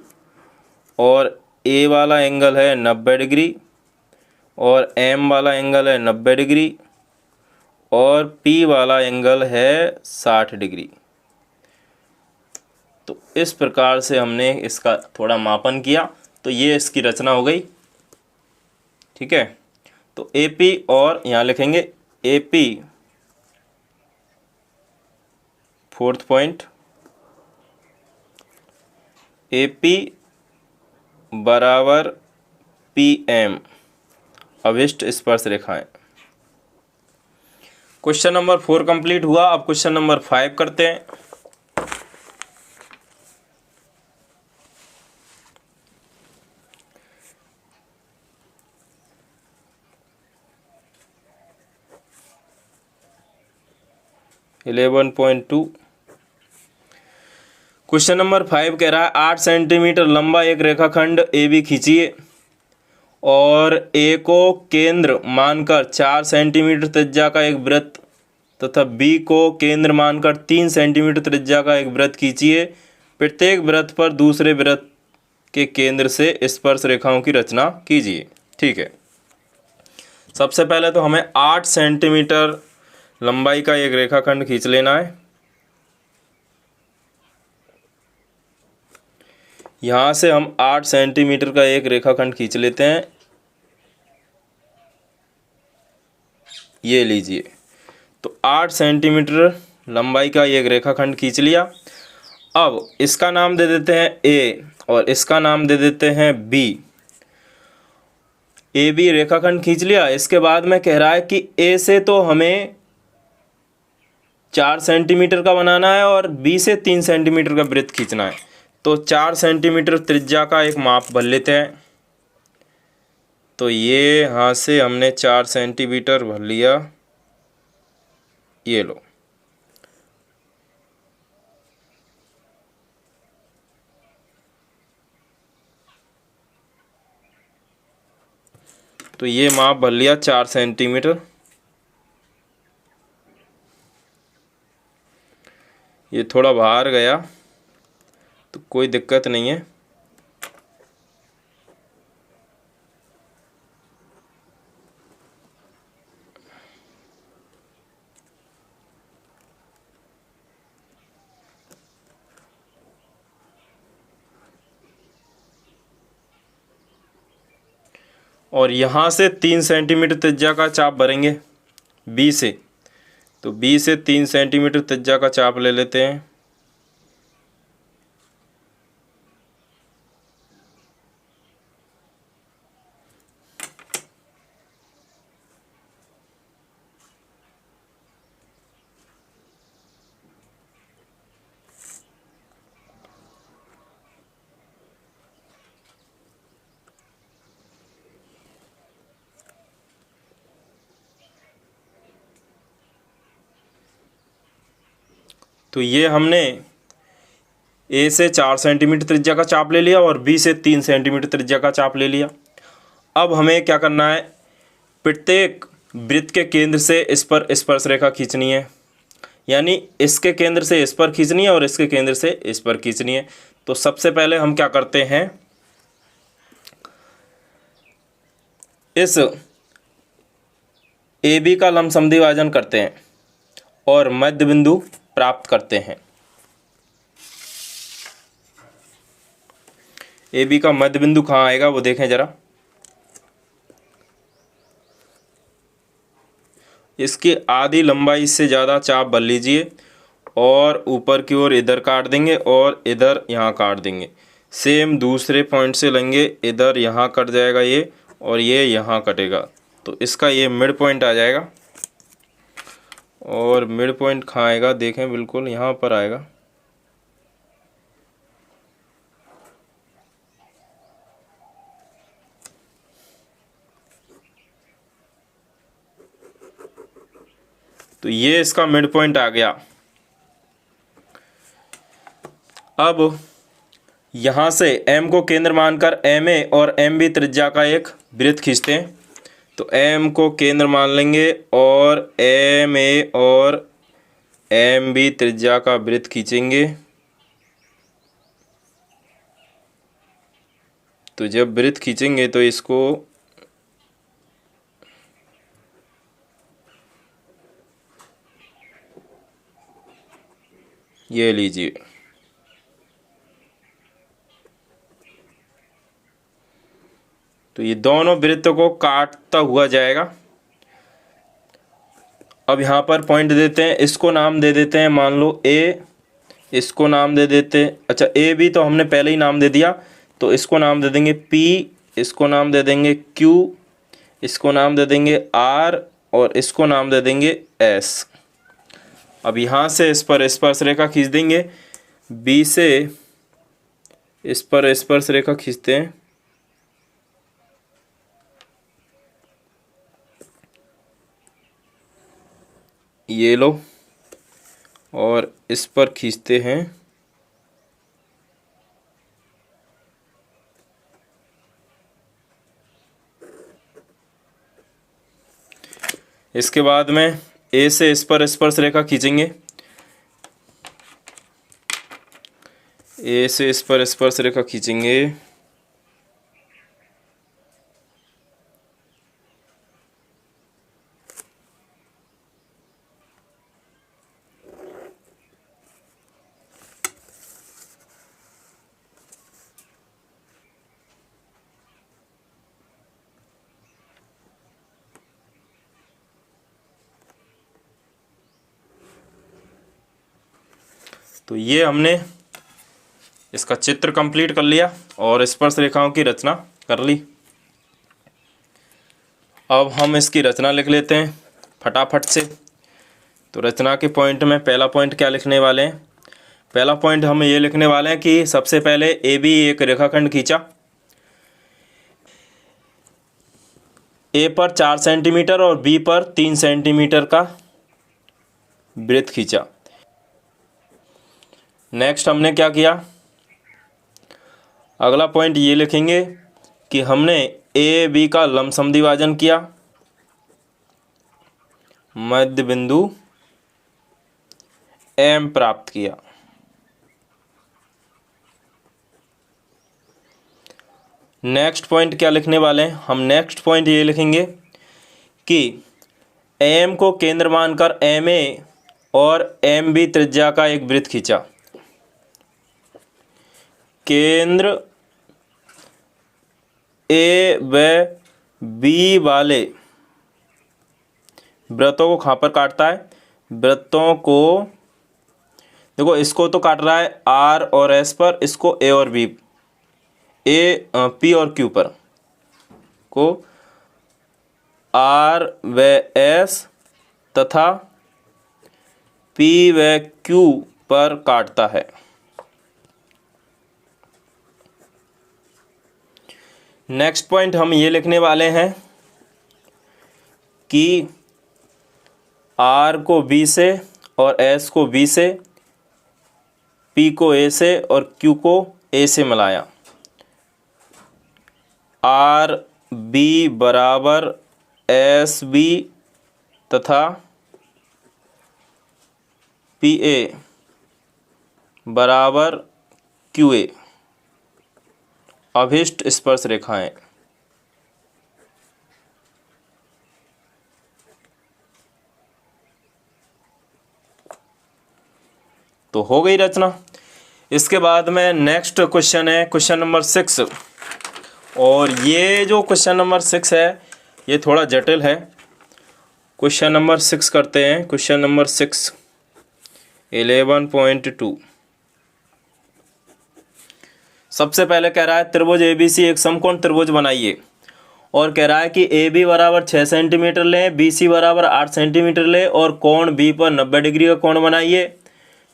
और A वाला एंगल है 90 डिग्री और M वाला एंगल है 90 डिग्री और P वाला एंगल है 60 डिग्री। तो इस प्रकार से हमने इसका थोड़ा मापन किया, तो ये इसकी रचना हो गई। ठीक है, तो AP और यहाँ लिखेंगे AP फोर्थ पॉइंट, AP बराबर PM अभिष्ट स्पर्श रेखाएं। क्वेश्चन नंबर 4 कंप्लीट हुआ। अब क्वेश्चन नंबर 5 करते हैं। (11.2) क्वेश्चन नंबर 5 कह रहा है 8 सेंटीमीटर लंबा एक रेखाखंड ए बी खींचिए और ए को केंद्र मानकर 4 सेंटीमीटर त्रिज्या का एक वृत्त तथा बी को केंद्र मानकर 3 सेंटीमीटर त्रिज्या का एक वृत्त खींचिए। प्रत्येक वृत्त पर दूसरे वृत्त के केंद्र से स्पर्श रेखाओं की रचना कीजिए। ठीक है, सबसे पहले तो हमें 8 सेंटीमीटर लंबाई का एक रेखाखंड खींच लेना है। यहाँ से हम 8 सेंटीमीटर का एक रेखाखंड खींच लेते हैं। ये लीजिए, तो 8 सेंटीमीटर लंबाई का एक रेखाखंड खींच लिया। अब इसका नाम दे देते हैं ए और इसका नाम दे देते हैं बी। ए बी रेखाखंड खींच लिया। इसके बाद में कह रहा है कि ए से तो हमें 4 सेंटीमीटर का बनाना है और बी से 3 सेंटीमीटर का वृत्त खींचना है। तो 4 सेंटीमीटर त्रिज्या का एक माप भर लेते हैं। तो ये यहाँ से हमने 4 सेंटीमीटर भर लिया। ये लो, तो ये माप भर लिया 4 सेंटीमीटर। ये थोड़ा बाहर गया तो कोई दिक्कत नहीं है। और यहाँ से 3 सेंटीमीटर त्रिज्या का चाप भरेंगे बी से। तो बी से 3 सेंटीमीटर त्रिज्या का चाप ले लेते हैं। तो ये हमने ए से 4 सेंटीमीटर त्रिज्या का चाप ले लिया और बी से 3 सेंटीमीटर त्रिज्या का चाप ले लिया। अब हमें क्या करना है, प्रत्येक वृत्त के केंद्र से इस पर स्पर्श रेखा खींचनी है। यानी इसके केंद्र से इस पर खींचनी है और इसके केंद्र से इस पर खींचनी है। तो सबसे पहले हम क्या करते हैं, इस ए बी का लंब समद्विभाजन करते हैं और मध्य बिंदु प्राप्त करते हैं। ए बी का मध्य बिंदु कहाँ आएगा वो देखें जरा। इसकी आधी लंबाई से ज़्यादा चाप भर लीजिए और ऊपर की ओर इधर काट देंगे और इधर यहाँ काट देंगे। सेम दूसरे पॉइंट से लेंगे, इधर यहाँ कट जाएगा ये और ये यहाँ कटेगा। तो इसका ये मिड पॉइंट आ जाएगा। और मिड पॉइंट कहाँ आएगा देखें, बिल्कुल यहाँ पर आएगा। तो ये इसका मिड पॉइंट आ गया। अब यहाँ से M को केंद्र मानकर MA और MB त्रिज्या का एक वृत्त खींचते हैं। तो M को केंद्र मान लेंगे और MA और MB त्रिज्या का वृत्त खींचेंगे। तो जब वृत्त खींचेंगे तो इसको ये लीजिए, तो ये दोनों वृत्तों को काटता हुआ जाएगा। अब यहाँ पर पॉइंट देते हैं, इसको नाम दे देते हैं मान लो ए, इसको नाम दे देते हैं, अच्छा ए बी तो हमने पहले ही नाम दे दिया, तो इसको नाम दे देंगे पी, इसको नाम दे देंगे क्यू, इसको नाम दे देंगे आर और इसको नाम दे देंगे एस। अब यहाँ से इस पर स्पर्श रेखा खींच देंगे, बी से इस पर स्पर्श रेखा खींचते हैं। ये लो और इस पर खींचते हैं। इसके बाद में ए से इस पर स्पर्श रेखा खींचेंगे, ए से इस पर स्पर्श रेखा खींचेंगे। तो ये हमने इसका चित्र कंप्लीट कर लिया और स्पर्श रेखाओं की रचना कर ली। अब हम इसकी रचना लिख लेते हैं फटाफट से। तो रचना के पॉइंट में पहला पॉइंट क्या लिखने वाले हैं? पहला पॉइंट हम ये लिखने वाले हैं कि सबसे पहले ए बी एक रेखाखंड खींचा, ए पर 4 सेंटीमीटर और बी पर 3 सेंटीमीटर का वृत्त खींचा। नेक्स्ट हमने क्या किया? अगला पॉइंट ये लिखेंगे कि हमने ए बी का लंबसम विभाजन किया, मध्य बिंदु एम प्राप्त किया। नेक्स्ट पॉइंट क्या लिखने वाले हैं? हम नेक्स्ट पॉइंट ये लिखेंगे कि एम को केंद्र मानकर एम ए और एम बी त्रिज्या का एक वृत्त खींचा। केंद्र ए व बी वाले वृत्तों को कहाँ पर काटता है? वृत्तों को देखो, इसको तो काट रहा है आर और एस पर, इसको ए और बी, ए पी और क्यू पर, को आर व एस तथा पी व क्यू पर काटता है। नेक्स्ट पॉइंट हम ये लिखने वाले हैं कि आर को बी से और एस को बी से, पी को ए से और क्यू को ए से मिलाया। आर बी बराबर एस बी तथा पी ए बराबर क्यू ए अभिष्ट स्पर्श रेखाएं। तो हो गई रचना। इसके बाद में नेक्स्ट क्वेश्चन है क्वेश्चन नंबर 6, और ये जो क्वेश्चन नंबर 6 है ये थोड़ा जटिल है। क्वेश्चन नंबर 6 करते हैं। Question number 6 11.2। सबसे पहले कह रहा है त्रिभुज एबीसी एक समकोण त्रिभुज बनाइए, और कह रहा है कि ए बी बराबर 6 सेंटीमीटर लें, बी सी बराबर 8 सेंटीमीटर लें और कोण बी पर 90 डिग्री का कोण बनाइए।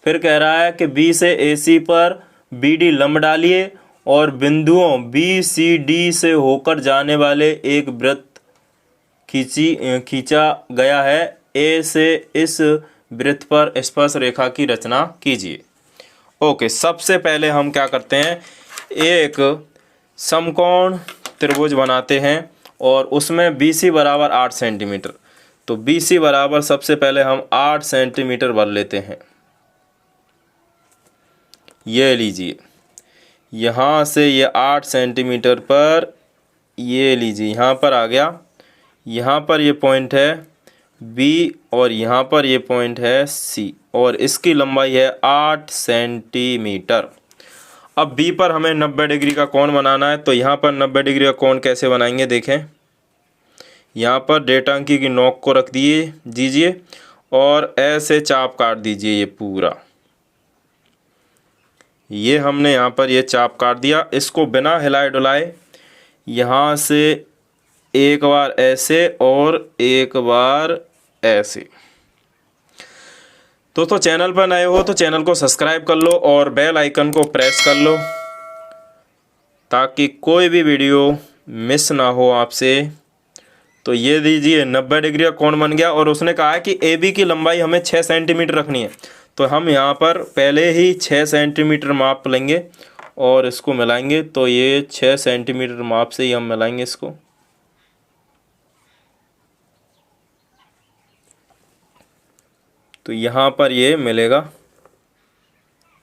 फिर कह रहा है कि बी से ए सी पर बी डी लंब डालिए और बिंदुओं बी सी डी से होकर जाने वाले एक वृत्त खींचा गया है। ए से इस वृत्त पर स्पर्श रेखा की रचना कीजिए। ओके, सबसे पहले हम क्या करते हैं, एक समकोण त्रिभुज बनाते हैं और उसमें बी सी बराबर 8 सेंटीमीटर। तो बी सी बराबर सबसे पहले हम 8 सेंटीमीटर भर लेते हैं। ये लीजिए, यहाँ से ये 8 सेंटीमीटर पर, ये लीजिए यहाँ पर आ गया। यहाँ पर ये पॉइंट है बी और यहाँ पर ये पॉइंट है सी, और इसकी लंबाई है 8 सेंटीमीटर। अब बी पर हमें 90 डिग्री का कोण बनाना है। तो यहाँ पर 90 डिग्री का कोण कैसे बनाएंगे, देखें। यहाँ पर डेटांकी की नोक को रख दीजिए और ऐसे चाप काट दीजिए ये पूरा। ये हमने यहाँ पर ये चाप काट दिया। इसको बिना हिलाए डुलाए यहाँ से एक बार ऐसे और एक बार ऐसे। दोस्तों, चैनल पर नए हो तो चैनल को सब्सक्राइब कर लो और बेल आइकन को प्रेस कर लो ताकि कोई भी वीडियो मिस ना हो आपसे। तो ये दीजिए 90 डिग्री का कोण बन गया, और उसने कहा है कि ए बी की लंबाई हमें 6 सेंटीमीटर रखनी है। तो हम यहाँ पर पहले ही 6 सेंटीमीटर माप लेंगे और इसको मिलाएंगे। तो ये 6 सेंटीमीटर माप से ही हम मिलाएंगे इसको। तो यहाँ पर ये मिलेगा,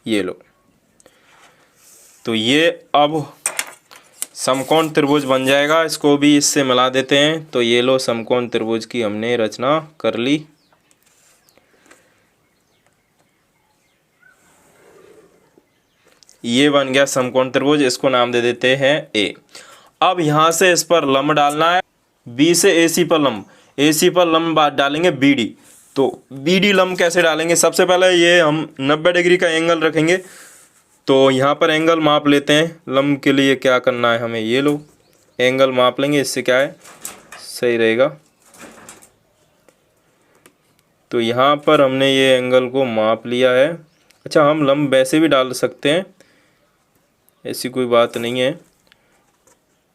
ये लो। तो ये अब समकोण त्रिभुज बन जाएगा। इसको भी इससे मिला देते हैं। तो ये लो, समकोण त्रिभुज की हमने रचना कर ली। ये बन गया समकोण त्रिभुज, इसको नाम दे देते हैं ए। अब यहाँ से इस पर लंब डालना है। बी से एसी पर लंब, एसी पर लंब डालेंगे बीडी। तो बीडी लंब कैसे डालेंगे? सबसे पहले ये हम 90 डिग्री का एंगल रखेंगे। तो यहाँ पर एंगल माप लेते हैं। लंब के लिए क्या करना है हमें, ये लो एंगल माप लेंगे, इससे क्या है सही रहेगा। तो यहाँ पर हमने ये एंगल को माप लिया है। अच्छा, हम लंब वैसे भी डाल सकते हैं, ऐसी कोई बात नहीं है,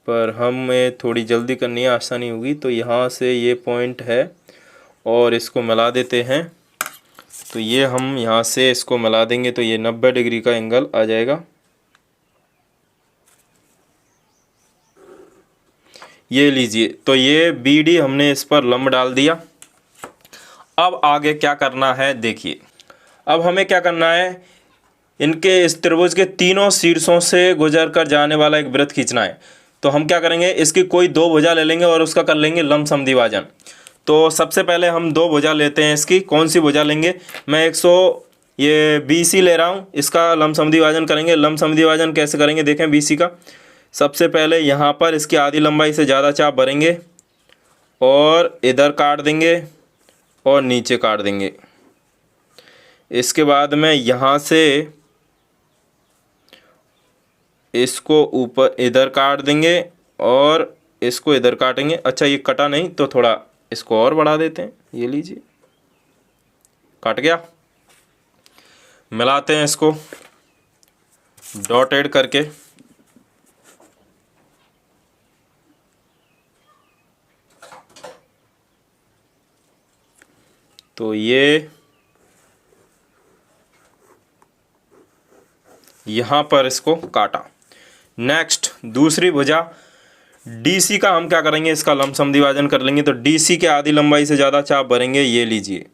पर हमें थोड़ी जल्दी करनी है, आसानी होगी। तो यहाँ से ये पॉइंट है और इसको मिला देते हैं। तो ये हम यहाँ से इसको मिला देंगे तो ये 90 डिग्री का एंगल आ जाएगा। ये लीजिए, तो ये बी डी हमने इस पर लंब डाल दिया। अब आगे क्या करना है देखिए। अब हमें क्या करना है, इनके इस त्रिभुज के तीनों शीर्षों से गुजर कर जाने वाला एक वृत्त खींचना है। तो हम क्या करेंगे, इसकी कोई दो भुजा ले लेंगे और उसका कर लेंगे लंब समद्विभाजन। तो सबसे पहले हम दो भुजा लेते हैं। इसकी कौन सी भुजा लेंगे, मैं 120 ले रहा हूँ, इसका लंब समद्विभाजन करेंगे। लंब समद्विभाजन कैसे करेंगे देखें BC का। सबसे पहले यहाँ पर इसकी आधी लंबाई से ज़्यादा चाप भरेंगे और इधर काट देंगे और नीचे काट देंगे। इसके बाद में यहाँ से इसको ऊपर इधर काट देंगे और इसको इधर काटेंगे। अच्छा, ये कटा नहीं तो थोड़ा इसको और बढ़ा देते हैं। ये लीजिए, कट गया। मिलाते हैं इसको डॉटेड करके। तो ये यहाँ पर इसको काटा। नेक्स्ट दूसरी भुजा DC का हम क्या करेंगे, इसका लंब समद्विभाजन कर लेंगे। तो DC के आधी लंबाई से ज़्यादा चाप भरेंगे, ये लीजिए,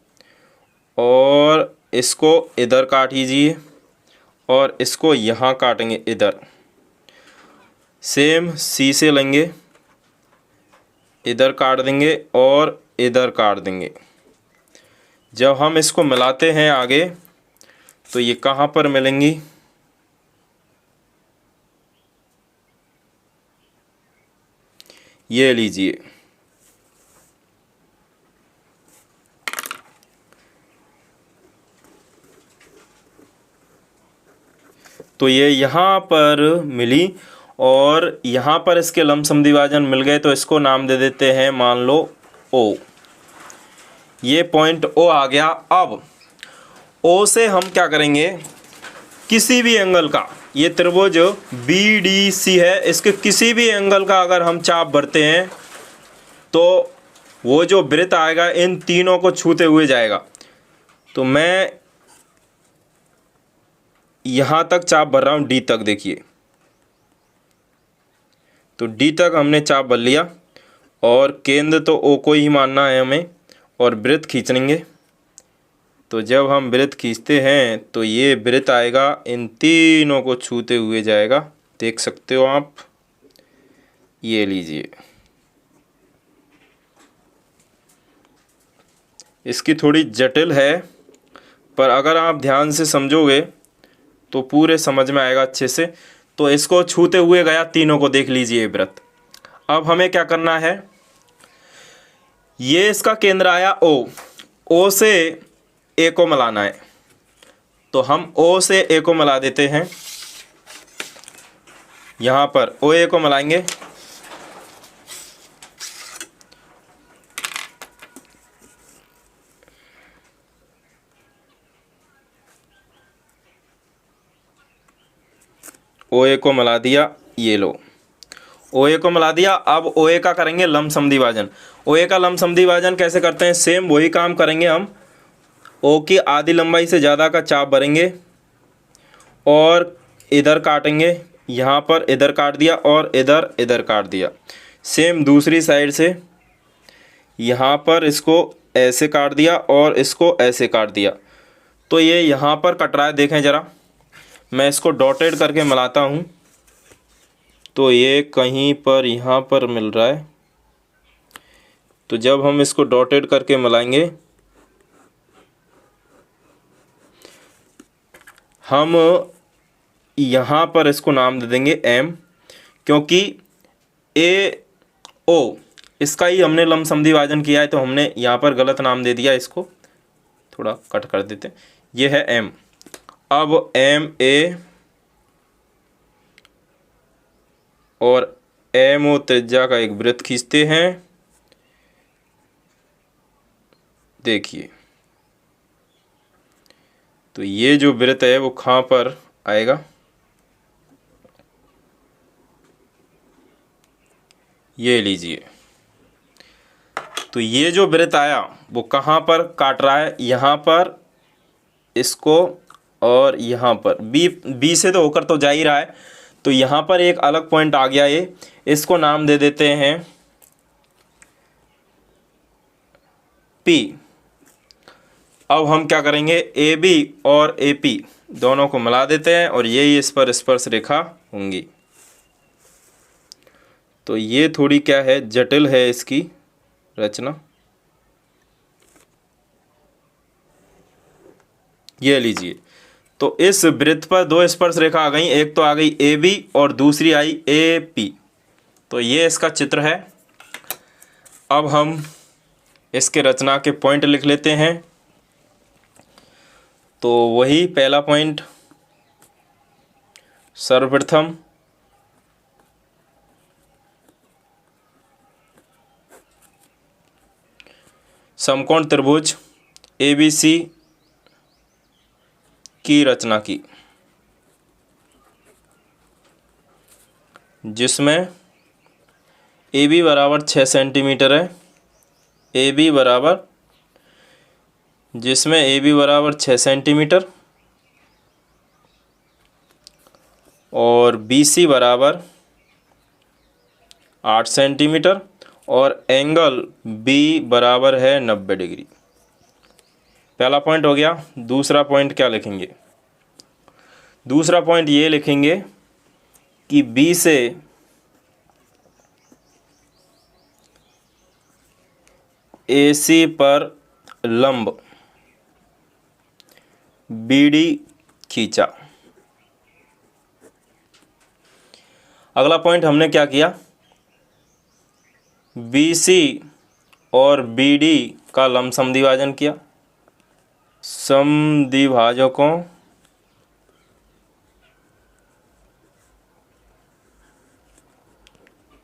और इसको इधर काट लीजिए और इसको यहाँ काटेंगे इधर। सेम C से लेंगे, इधर काट देंगे और इधर काट देंगे। जब हम इसको मिलाते हैं आगे तो ये कहाँ पर मिलेंगी, ये लीजिए। तो ये यहाँ पर मिली और यहाँ पर इसके लंब समद्विभाजन मिल गए। तो इसको नाम दे देते हैं, मान लो O। ये पॉइंट O आ गया। अब O से हम क्या करेंगे, किसी भी एंगल का, ये त्रिभुज BDC है, इसके किसी भी एंगल का अगर हम चाप भरते हैं तो वो जो वृत्त आएगा इन तीनों को छूते हुए जाएगा। तो मैं यहाँ तक चाप भर रहा हूँ, D तक देखिए। तो D तक हमने चाप भर लिया और केंद्र तो O को ही मानना है हमें, और वृत्त खींचेंगे। तो जब हम वृत्त खींचते हैं तो ये वृत्त आएगा, इन तीनों को छूते हुए जाएगा। देख सकते हो आप, ये लीजिए। इसकी थोड़ी जटिल है, पर अगर आप ध्यान से समझोगे तो पूरे समझ में आएगा अच्छे से। तो इसको छूते हुए गया, तीनों को देख लीजिए वृत्त। अब हमें क्या करना है, ये इसका केंद्र आया O से A को मिलाना है। तो हम O से A को मिला देते हैं। यहाँ पर OA को मिलाएंगे, OA को मिला दिया, ये लो OA को मिला दिया। अब OA का करेंगे लंब समद्विभाजन। OA का लंब समद्विभाजन कैसे करते हैं, सेम वही काम करेंगे हम। O की आधी लंबाई से ज़्यादा का चाप भरेंगे और इधर काटेंगे, यहाँ पर इधर काट दिया और इधर इधर काट दिया। सेम दूसरी साइड से यहाँ पर इसको ऐसे काट दिया और इसको ऐसे काट दिया, तो ये यहाँ पर कट रहा है। देखें ज़रा, मैं इसको डॉटेड करके मिलाता हूँ तो ये कहीं पर यहाँ पर मिल रहा है। तो जब हम इसको डॉटेड करके मिलाएंगे, हम यहाँ पर इसको नाम दे देंगे एम, क्योंकि ए ओ इसका ही हमने लमसम विभाजन किया है, तो हमने यहाँ पर गलत नाम दे दिया। इसको थोड़ा कट कर देते हैं। ये है एम। अब एम ए और एम ओ त्रिज्या का एक वृत्त खींचते हैं। देखिए, तो ये जो वृत्त है वो कहाँ पर आएगा, ये लीजिए। तो ये जो वृत्त आया वो कहाँ पर काट रहा है, यहाँ पर इसको और यहाँ पर बी से तो होकर तो जा ही रहा है। तो यहाँ पर एक अलग पॉइंट आ गया ये, इसको नाम दे देते हैं पी। अब हम क्या करेंगे, ए बी और ए पी दोनों को मिला देते हैं और यही इस पर स्पर्श रेखा होंगी। तो ये थोड़ी क्या है, जटिल है इसकी रचना। ये लीजिए, तो इस वृत्त पर दो स्पर्श रेखा आ गई, एक तो आ गई ए बी और दूसरी आई ए पी। तो ये इसका चित्र है। अब हम इसके रचना के पॉइंट लिख लेते हैं। तो वही पहला पॉइंट, सर्वप्रथम समकोण त्रिभुज ABC की रचना की, जिसमें AB बराबर 6 सेंटीमीटर है। AB बराबर, जिसमें AB बराबर 6 सेंटीमीटर और BC बराबर 8 सेंटीमीटर और एंगल B बराबर है 90 डिग्री। पहला पॉइंट हो गया। दूसरा पॉइंट क्या लिखेंगे, दूसरा पॉइंट ये लिखेंगे कि B से AC पर लंब BD खींचा। अगला पॉइंट हमने क्या किया, BC और BD का लमसम विभाजन किया। समद्विभाजकों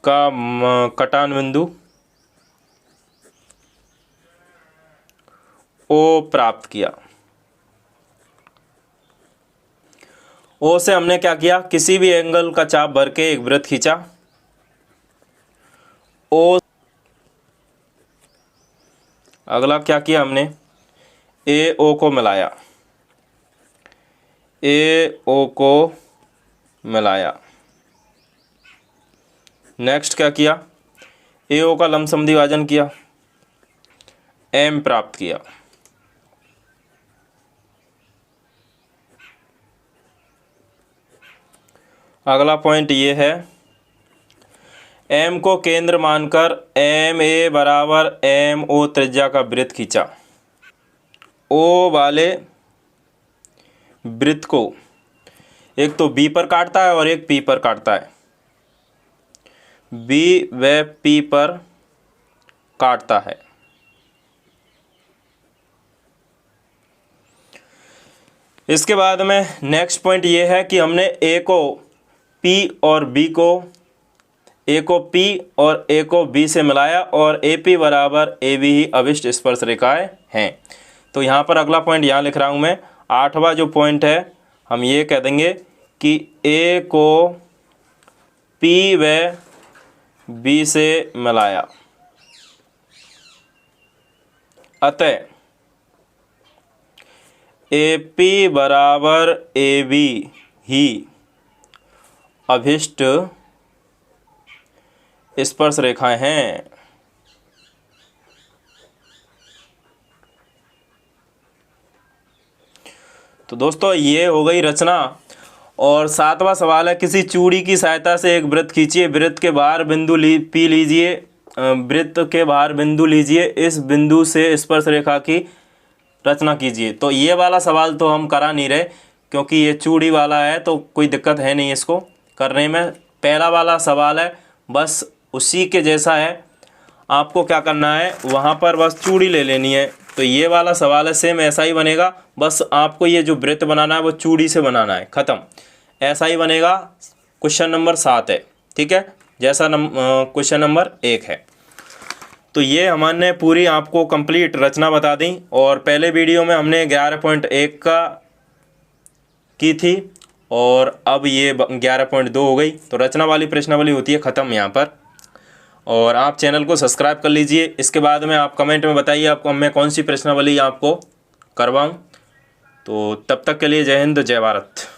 का कटान बिंदु O प्राप्त किया। O से हमने क्या किया, किसी भी एंगल का चाप भर के एक वृत्त खींचा। O, अगला क्या किया हमने, AO को मिलाया, AO को मिलाया। नेक्स्ट क्या किया, AO का लमसम विभाजन किया, M प्राप्त किया। अगला पॉइंट ये है, M को केंद्र मानकर MA बराबर MO त्रिज्या का वृत्त खींचा। O वाले वृत्त को एक तो B पर काटता है और एक P पर काटता है। B व P पर काटता है। इसके बाद में नेक्स्ट पॉइंट ये है कि हमने A को P और B को, A को P और A को B से मिलाया और AP बराबर AB ही अभिष्ट स्पर्श रेखाएं हैं। तो यहाँ पर अगला पॉइंट यहाँ लिख रहा हूँ मैं। आठवां जो पॉइंट है, हम ये कह देंगे कि A को P व B से मिलाया, अतः AP बराबर AB ही अभिष्ट स्पर्श रेखाएं हैं। तो दोस्तों ये हो गई रचना। और 7वां सवाल है, किसी चूड़ी की सहायता से एक वृत्त खींचिए, वृत्त के बाहर बिंदु पी लीजिए, वृत्त के बाहर बिंदु लीजिए, इस बिंदु से स्पर्श रेखा की रचना कीजिए। तो ये वाला सवाल तो हम करा नहीं रहे क्योंकि ये चूड़ी वाला है, तो कोई दिक्कत है नहीं इसको करने में। पहला वाला सवाल है बस उसी के जैसा है, आपको क्या करना है वहाँ पर बस चूड़ी ले लेनी है। तो ये वाला सवाल है सेम ऐसा ही बनेगा, बस आपको ये जो वृत्त बनाना है वो चूड़ी से बनाना है, ख़त्म। ऐसा ही बनेगा। क्वेश्चन नंबर 7 है, ठीक है, जैसा क्वेश्चन नंबर 1 है। तो ये हमने पूरी आपको कंप्लीट रचना बता दी। और पहले वीडियो में हमने 11.1 का की थी और अब ये 11.2 हो गई। तो रचना वाली प्रश्नावली होती है ख़त्म यहाँ पर। और आप चैनल को सब्सक्राइब कर लीजिए। इसके बाद में आप कमेंट में बताइए आपको मैं कौन सी प्रश्नावली आपको करवाऊँ। तो तब तक के लिए जय हिंद, जय भारत।